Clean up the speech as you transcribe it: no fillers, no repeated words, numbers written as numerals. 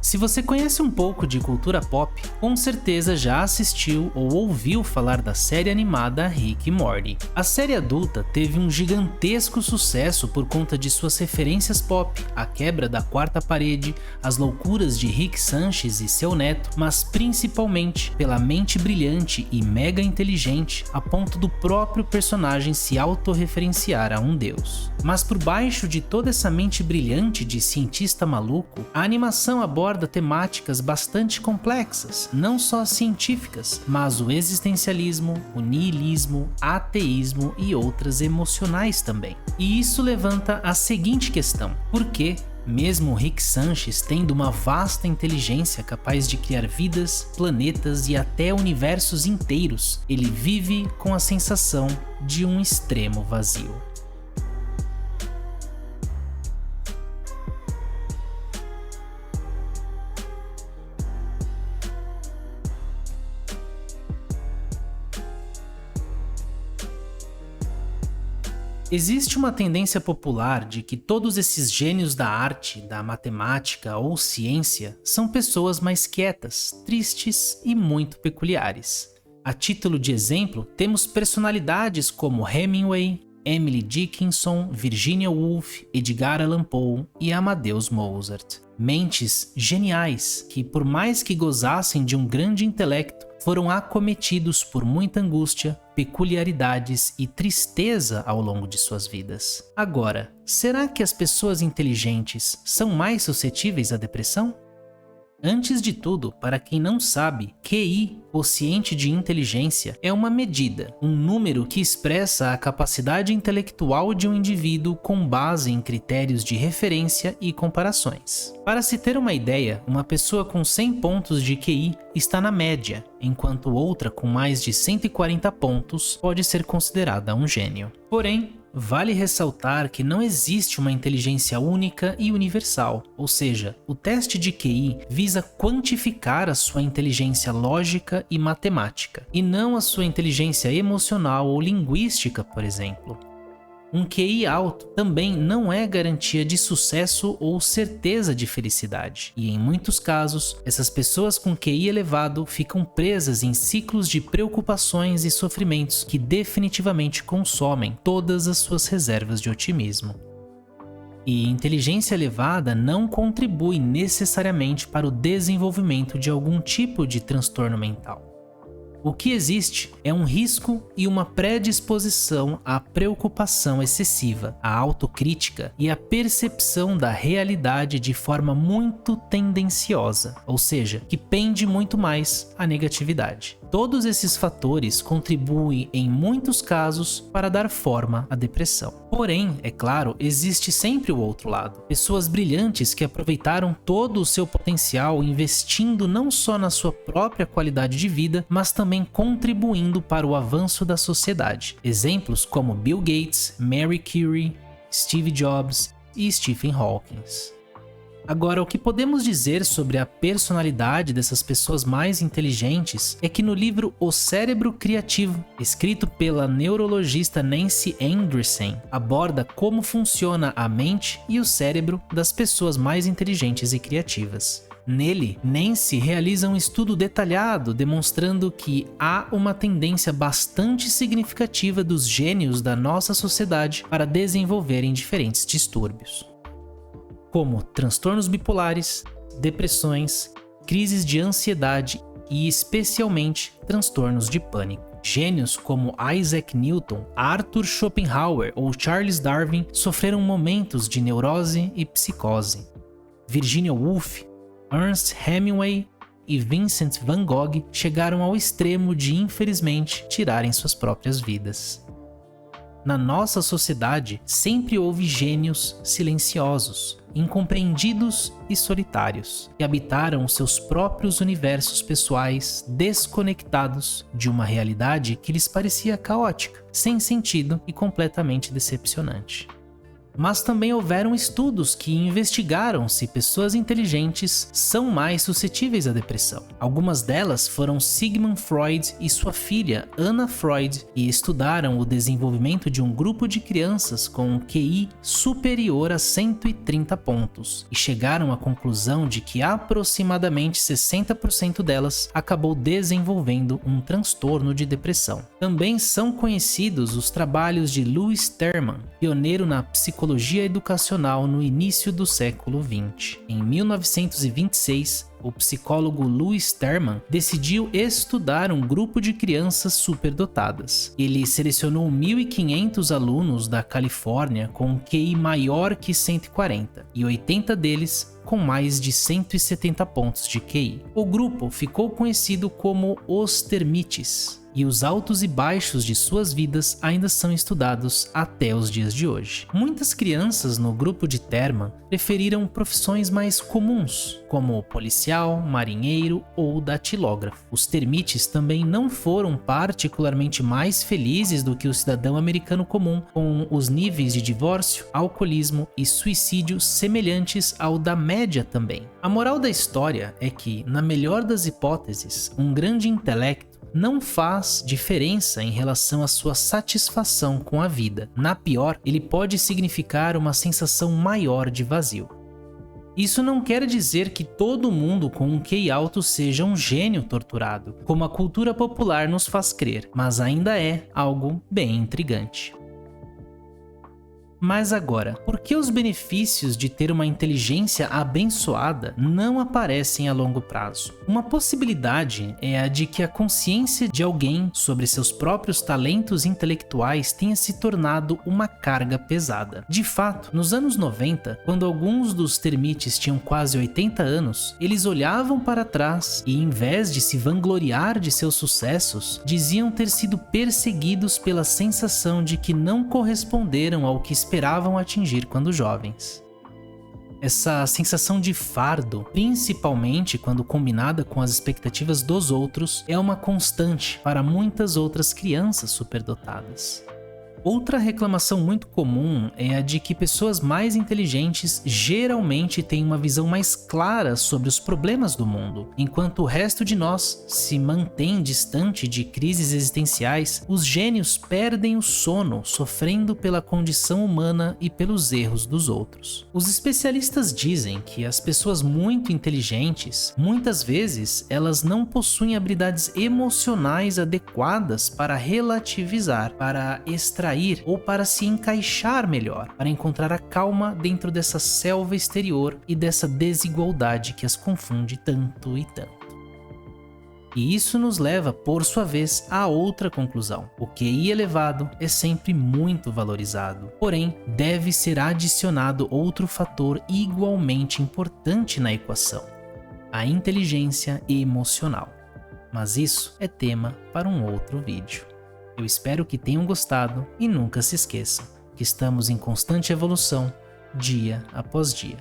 Se você conhece um pouco de cultura pop, com certeza já assistiu ou ouviu falar da série animada Rick e Morty. A série adulta teve um gigantesco sucesso por conta de suas referências pop, a quebra da quarta parede, as loucuras de Rick Sanchez e seu neto, mas principalmente pela mente brilhante e mega inteligente a ponto do próprio personagem se autorreferenciar a um deus. Mas por baixo de toda essa mente brilhante de cientista maluco, a animação aborda temáticas bastante complexas, não só científicas, mas o existencialismo, o niilismo, ateísmo e outras emocionais também. E isso levanta a seguinte questão: por que, mesmo Rick Sanchez tendo uma vasta inteligência capaz de criar vidas, planetas e até universos inteiros, ele vive com a sensação de um extremo vazio? Existe uma tendência popular de que todos esses gênios da arte, da matemática ou ciência são pessoas mais quietas, tristes e muito peculiares. A título de exemplo, temos personalidades como Hemingway, Emily Dickinson, Virginia Woolf, Edgar Allan Poe e Amadeus Mozart. Mentes geniais que, por mais que gozassem de um grande intelecto, foram acometidos por muita angústia, peculiaridades e tristeza ao longo de suas vidas. Agora, será que as pessoas inteligentes são mais suscetíveis à depressão? Antes de tudo, para quem não sabe, QI, quociente de inteligência, é uma medida, um número que expressa a capacidade intelectual de um indivíduo com base em critérios de referência e comparações. Para se ter uma ideia, uma pessoa com 100 pontos de QI está na média, enquanto outra com mais de 140 pontos pode ser considerada um gênio. Porém, vale ressaltar que não existe uma inteligência única e universal, ou seja, o teste de QI visa quantificar a sua inteligência lógica e matemática, e não a sua inteligência emocional ou linguística, por exemplo. Um QI alto também não é garantia de sucesso ou certeza de felicidade, e em muitos casos, essas pessoas com QI elevado ficam presas em ciclos de preocupações e sofrimentos que definitivamente consomem todas as suas reservas de otimismo. E inteligência elevada não contribui necessariamente para o desenvolvimento de algum tipo de transtorno mental. O que existe é um risco e uma predisposição à preocupação excessiva, à autocrítica e à percepção da realidade de forma muito tendenciosa, ou seja, que pende muito mais à negatividade. Todos esses fatores contribuem em muitos casos para dar forma à depressão. Porém, é claro, existe sempre o outro lado. Pessoas brilhantes que aproveitaram todo o seu potencial investindo não só na sua própria qualidade de vida, mas também contribuindo para o avanço da sociedade. Exemplos como Bill Gates, Marie Curie, Steve Jobs e Stephen Hawking. Agora, o que podemos dizer sobre a personalidade dessas pessoas mais inteligentes é que no livro O Cérebro Criativo, escrito pela neurologista Nancy Andreasen, aborda como funciona a mente e o cérebro das pessoas mais inteligentes e criativas. Nele, Nancy realiza um estudo detalhado demonstrando que há uma tendência bastante significativa dos gênios da nossa sociedade para desenvolverem diferentes distúrbios, como transtornos bipolares, depressões, crises de ansiedade e, especialmente, transtornos de pânico. Gênios como Isaac Newton, Arthur Schopenhauer ou Charles Darwin sofreram momentos de neurose e psicose. Virginia Woolf, Ernest Hemingway e Vincent van Gogh chegaram ao extremo de, infelizmente, tirarem suas próprias vidas. Na nossa sociedade, sempre houve gênios silenciosos, incompreendidos e solitários, que habitaram seus próprios universos pessoais desconectados de uma realidade que lhes parecia caótica, sem sentido e completamente decepcionante. Mas também houveram estudos que investigaram se pessoas inteligentes são mais suscetíveis à depressão. Algumas delas foram Sigmund Freud e sua filha Anna Freud, e estudaram o desenvolvimento de um grupo de crianças com um QI superior a 130 pontos, e chegaram à conclusão de que aproximadamente 60% delas acabou desenvolvendo um transtorno de depressão. Também são conhecidos os trabalhos de Lewis Terman, pioneiro na psicologia educacional no início do século XX. Em 1926, o psicólogo Lewis Terman decidiu estudar um grupo de crianças superdotadas. Ele selecionou 1.500 alunos da Califórnia com um QI maior que 140 e 80 deles com mais de 170 pontos de QI. O grupo ficou conhecido como os Termites, e os altos e baixos de suas vidas ainda são estudados até os dias de hoje. Muitas crianças no grupo de Terman preferiram profissões mais comuns, como policial, marinheiro ou datilógrafo. Os termites também não foram particularmente mais felizes do que o cidadão americano comum, com os níveis de divórcio, alcoolismo e suicídio semelhantes ao da média também. A moral da história é que, na melhor das hipóteses, um grande intelecto não faz diferença em relação à sua satisfação com a vida. Na pior, ele pode significar uma sensação maior de vazio. Isso não quer dizer que todo mundo com um QI alto seja um gênio torturado, como a cultura popular nos faz crer, mas ainda é algo bem intrigante. Mas agora, por que os benefícios de ter uma inteligência abençoada não aparecem a longo prazo? Uma possibilidade é a de que a consciência de alguém sobre seus próprios talentos intelectuais tenha se tornado uma carga pesada. De fato, nos anos 90, quando alguns dos termites tinham quase 80 anos, eles olhavam para trás e, em vez de se vangloriar de seus sucessos, diziam ter sido perseguidos pela sensação de que não corresponderam ao que esperavam atingir quando jovens. Essa sensação de fardo, principalmente quando combinada com as expectativas dos outros, é uma constante para muitas outras crianças superdotadas. Outra reclamação muito comum é a de que pessoas mais inteligentes geralmente têm uma visão mais clara sobre os problemas do mundo. Enquanto o resto de nós se mantém distante de crises existenciais, os gênios perdem o sono, sofrendo pela condição humana e pelos erros dos outros. Os especialistas dizem que as pessoas muito inteligentes, muitas vezes, elas não possuem habilidades emocionais adequadas para relativizar, para extrair ou para se encaixar melhor, para encontrar a calma dentro dessa selva exterior e dessa desigualdade que as confunde tanto e tanto. E isso nos leva, por sua vez, a outra conclusão. O QI elevado é sempre muito valorizado, porém, deve ser adicionado outro fator igualmente importante na equação: a inteligência emocional. Mas isso é tema para um outro vídeo. Eu espero que tenham gostado e nunca se esqueçam que estamos em constante evolução, dia após dia.